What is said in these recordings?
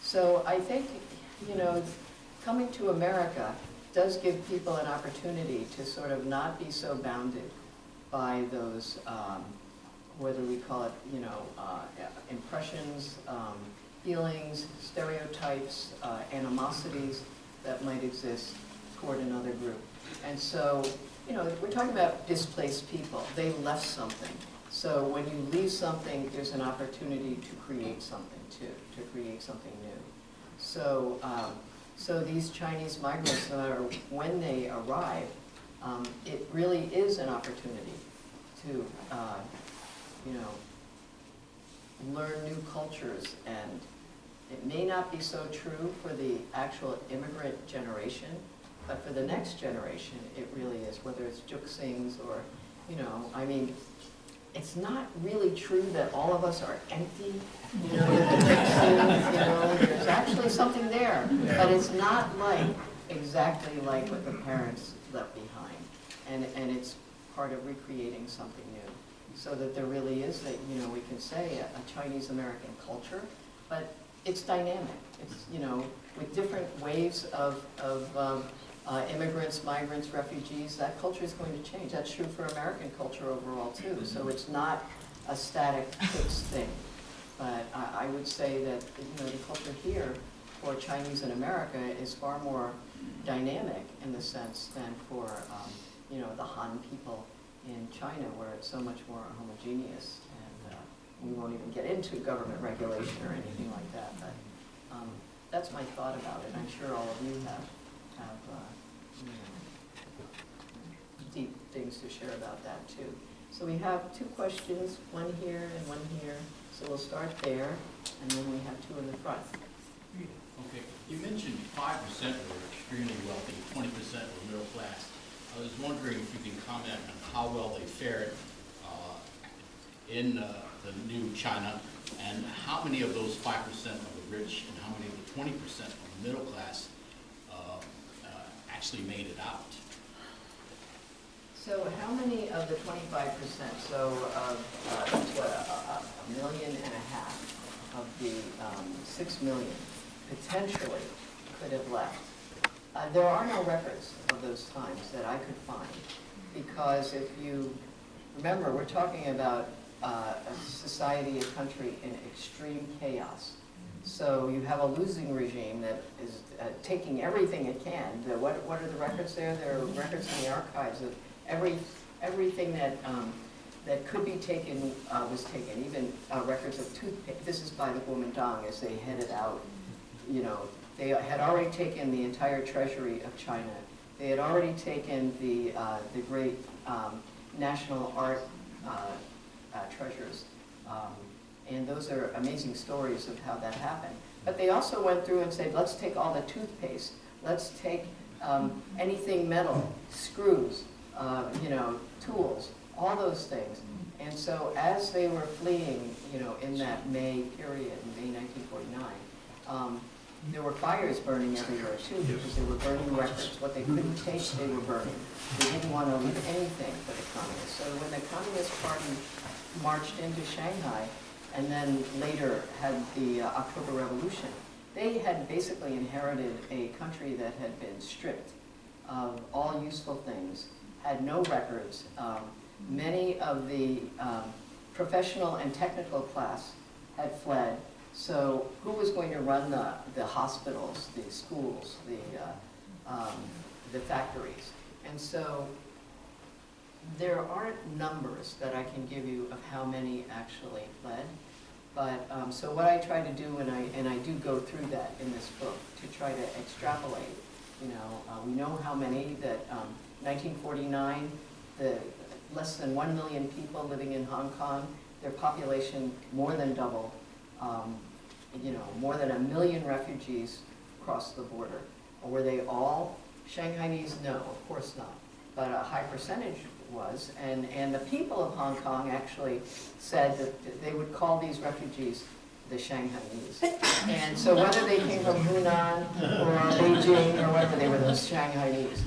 So I think, you know, coming to America does give people an opportunity to sort of not be so bounded by those, whether we call it, you know, impressions, feelings, stereotypes, animosities that might exist toward another group. And so, you know, we're talking about displaced people. They left something. So when you leave something, there's an opportunity to create something too, to create something new. So, so these Chinese migrants, no matter when they arrive, it really is an opportunity to, you know, learn new cultures. And it may not be so true for the actual immigrant generation, but for the next generation, it really is, whether it's Juxings or, you know, I mean, it's not really true that all of us are empty, you know, you know, there's actually something there, but it's not like, exactly like what the parents left behind. And it's part of recreating something new. So that there really is that, you know, we can say a Chinese-American culture, but it's dynamic. It's, you know, with different waves of immigrants, migrants, refugees, that culture is going to change. That's true for American culture overall too. So it's not a static, fixed thing. But I would say that, you know, the culture here for Chinese in America is far more dynamic in the sense than for, you know, the Han people in China, where it's so much more homogeneous. And we won't even get into government regulation or anything like that. But that's my thought about it. I'm sure all of you have you know, deep things to share about that too. So we have two questions, one here and one here. So we'll start there, and then we have two in the front. Okay, you mentioned 5% were extremely wealthy, 20% were middle class. I was wondering if you can comment on how well they fared in the new China, and how many of those 5% of the rich and how many of the 20% of the middle class actually made it out. So how many of the 25%, so what, 1.5 million of the 6 million potentially could have left? There are no records of those times that I could find, because if you remember, we're talking about a society, a country in extreme chaos. So you have a losing regime that is taking everything it can. What are the records there? There are records in the archives of everything that that could be taken was taken. Even records of toothpaste. This is by the Kuomintang as they headed out. You know, they had already taken the entire treasury of China. They had already taken the great national art treasures. And those are amazing stories of how that happened. But they also went through and said, let's take all the toothpaste. Let's take anything metal, screws, you know, tools, all those things. And so as they were fleeing, you know, in that May period, in May 1949, there were fires burning everywhere too, because they were burning records. What they couldn't take, they were burning. They didn't want to leave anything for the communists. So when the Communist Party marched into Shanghai, and then later had the October Revolution, they had basically inherited a country that had been stripped of all useful things, had no records. Many of the professional and technical class had fled. So who was going to run the hospitals, the schools, the factories? And so there aren't numbers that I can give you of how many actually fled. But so what I try to do, and I do go through that in this book, to try to extrapolate. You know, we know how many that 1949, the less than 1 million people living in Hong Kong, their population more than doubled. You know, more than 1 million refugees crossed the border. Were they all Shanghainese? No, of course not. But a high percentage was, and the people of Hong Kong actually said that they would call these refugees the Shanghainese. And so whether they came from Hunan or Beijing or whatever, they were the Shanghainese.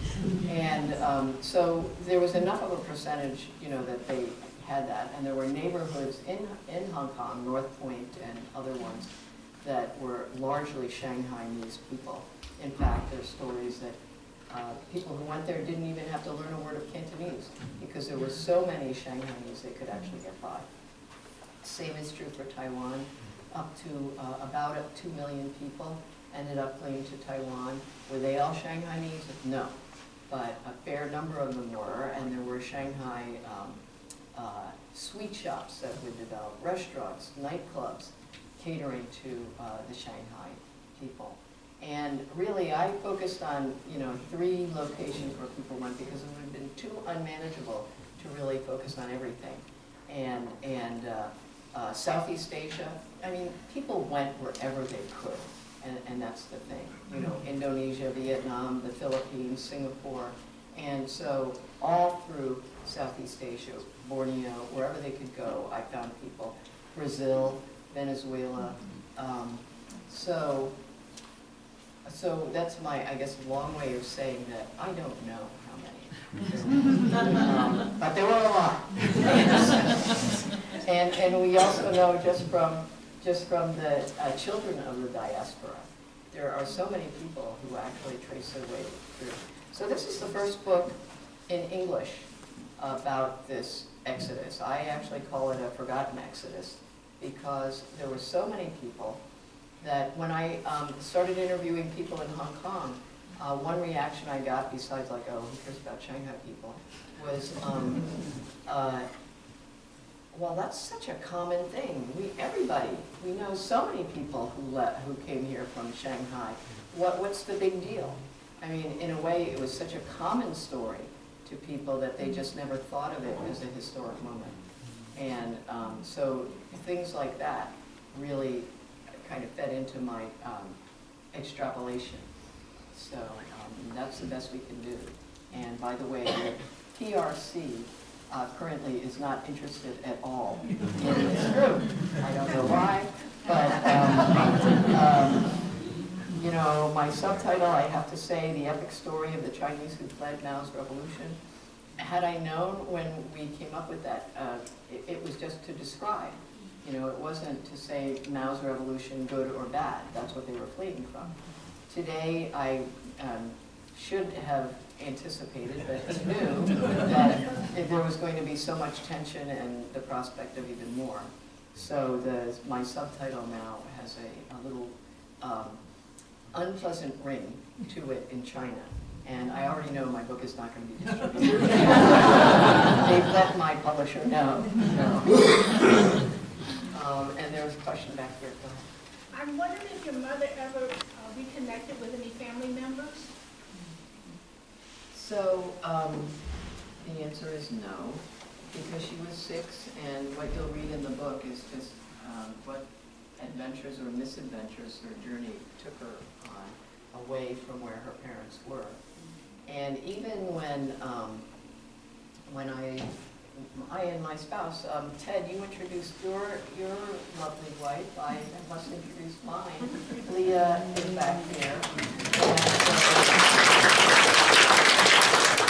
And so there was enough of a percentage, you know, that they had that. And there were neighborhoods in Hong Kong, North Point and other ones, that were largely Shanghainese people. In fact, there's stories that people who went there didn't even have to learn a word of Cantonese because there were so many Shanghainese they could actually get by. Same is true for Taiwan. Up to about 2 million people ended up fleeing to Taiwan. Were they all Shanghainese? No. But a fair number of them were, and there were Shanghai sweet shops that would develop, restaurants, nightclubs, catering to the Shanghai people. And really, I focused on 3 locations where people went because it would have been too unmanageable to really focus on everything. And Southeast Asia, I mean, people went wherever they could, and that's the thing. Indonesia, Vietnam, the Philippines, Singapore, and so all through Southeast Asia, Borneo, wherever they could go, I found people. Brazil, Venezuela, so that's my, I guess, long way of saying that I don't know how many. But there were a lot. And we also know just from the children of the diaspora, there are so many people who actually trace their way through. So this is the first book in English about this exodus. I actually call it a forgotten exodus because there were so many people that when I started interviewing people in Hong Kong, one reaction I got, besides like, oh, who cares about Shanghai people, was, well, that's such a common thing. We know so many people who came here from Shanghai. What's the big deal? I mean, in a way, it was such a common story to people that they just never thought of it as a historic moment. And so things like that really kind of fed into my extrapolation. So that's the best we can do. And by the way, the PRC currently is not interested at all in this group. I don't know why, but my subtitle, I have to say, The Epic Story of the Chinese Who Fled Mao's Revolution. Had I known when we came up with that, it was just to describe. It wasn't to say Mao's revolution, good or bad. That's what they were fleeing from. Today, I should have anticipated, but knew that there was going to be so much tension and the prospect of even more. So my subtitle now has a little unpleasant ring to it in China. And I already know my book is not going to be distributed. They've let my publisher know. And there was a question back here. Go ahead. I'm wondering if your mother ever reconnected with any family members? So the answer is no, because she was 6, and what you'll read in the book is just what adventures or misadventures her journey took her on away from where her parents were. And even when I and my spouse, Ted, you introduced your lovely wife. I must introduce mine. Leah is back here.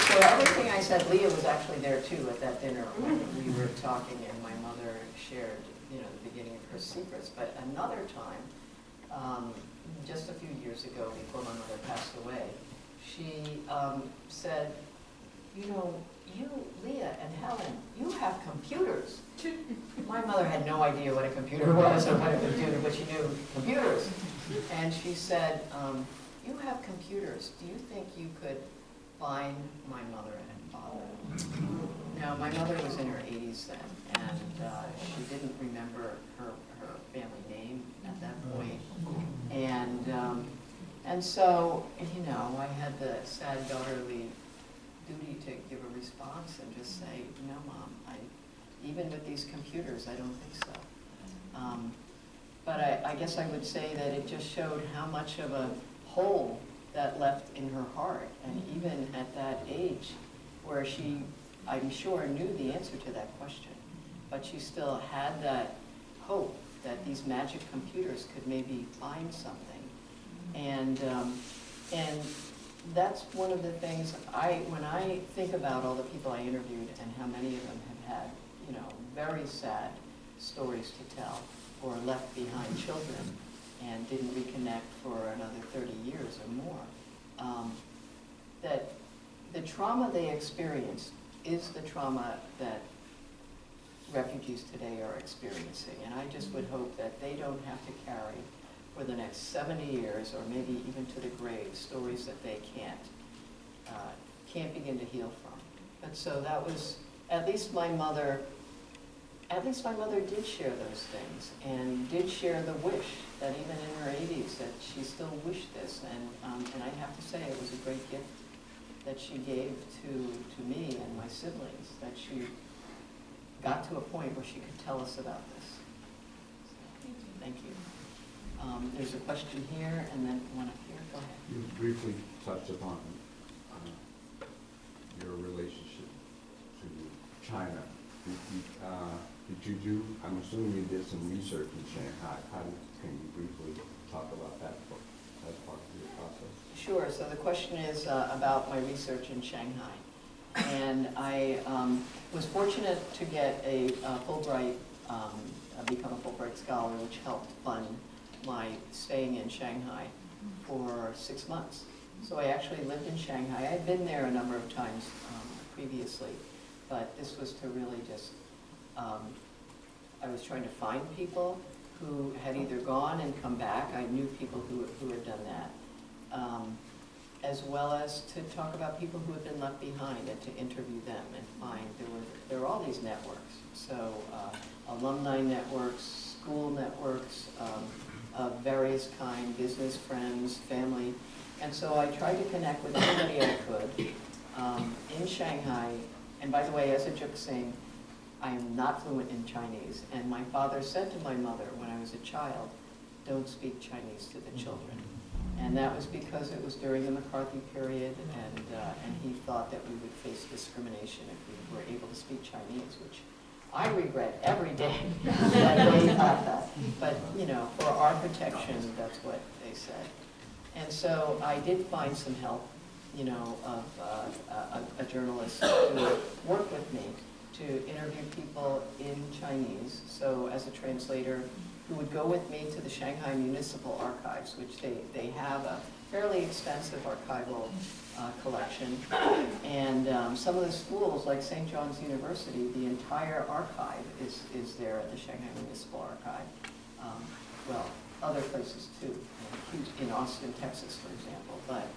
So everything I said, Leah was actually there too at that dinner when we were talking, and my mother shared, the beginning of her secrets. But another time, just a few years ago, before my mother passed away, she said, you, Leah and Helen, you have computers. My mother had no idea what a computer was or what a computer, but she knew computers. And she said, you have computers. Do you think you could find my mother and father? Now, my mother was in her 80s then, and she didn't remember her family name at that point. And so, I had the sad daughterly duty to give a response and just say, no, Mom, even with these computers, I don't think so. But I guess I would say that it just showed how much of a hole that left in her heart. And even at that age, where she, I'm sure, knew the answer to that question, but she still had that hope that these magic computers could maybe find something. And that's one of the things when I think about all the people I interviewed and how many of them have had, very sad stories to tell or left behind children, and didn't reconnect for another 30 years or more, that the trauma they experienced is the trauma that refugees today are experiencing. And I just would hope that they don't have to carry for the next 70 years, or maybe even to the grave, stories that they can't begin to heal from. But so that was, at least my mother did share those things, and did share the wish that even in her 80s that she still wished this. And I have to say it was a great gift that she gave to me and my siblings, that she got to a point where she could tell us about this. So, thank you. There's a question here, and then one up here. Go ahead. You briefly touched upon your relationship to China. Did you do, I'm assuming you did some research in Shanghai. Can you briefly talk about that as part of your process? Sure. So the question is about my research in Shanghai. And I was fortunate to get a Fulbright, become a Fulbright scholar, which helped fund my staying in Shanghai for 6 months. So I actually lived in Shanghai. I had been there a number of times previously, but this was to really just, I was trying to find people who had either gone and come back. I knew people who had done that. As well as to talk about people who had been left behind and to interview them and find there were all these networks. So alumni networks, school networks of various kind, business friends, family. And so I tried to connect with anybody I could in Shanghai. And by the way, as a Juxing, I am not fluent in Chinese. And my father said to my mother when I was a child, don't speak Chinese to the children. And that was because it was during the McCarthy period, and he thought that we would face discrimination if we were able to speak Chinese, which I regret every day that they thought that. But, you know, for our protection, that's what they said. And so I did find some help, you know, of a journalist who worked with me to interview people in Chinese. So as a translator, who would go with me to the Shanghai Municipal Archives, which they have a fairly extensive archival collection. And some of the schools, like St. John's University, the entire archive is there at the Shanghai Municipal Archive. Well, other places too, in Austin, Texas, for example. But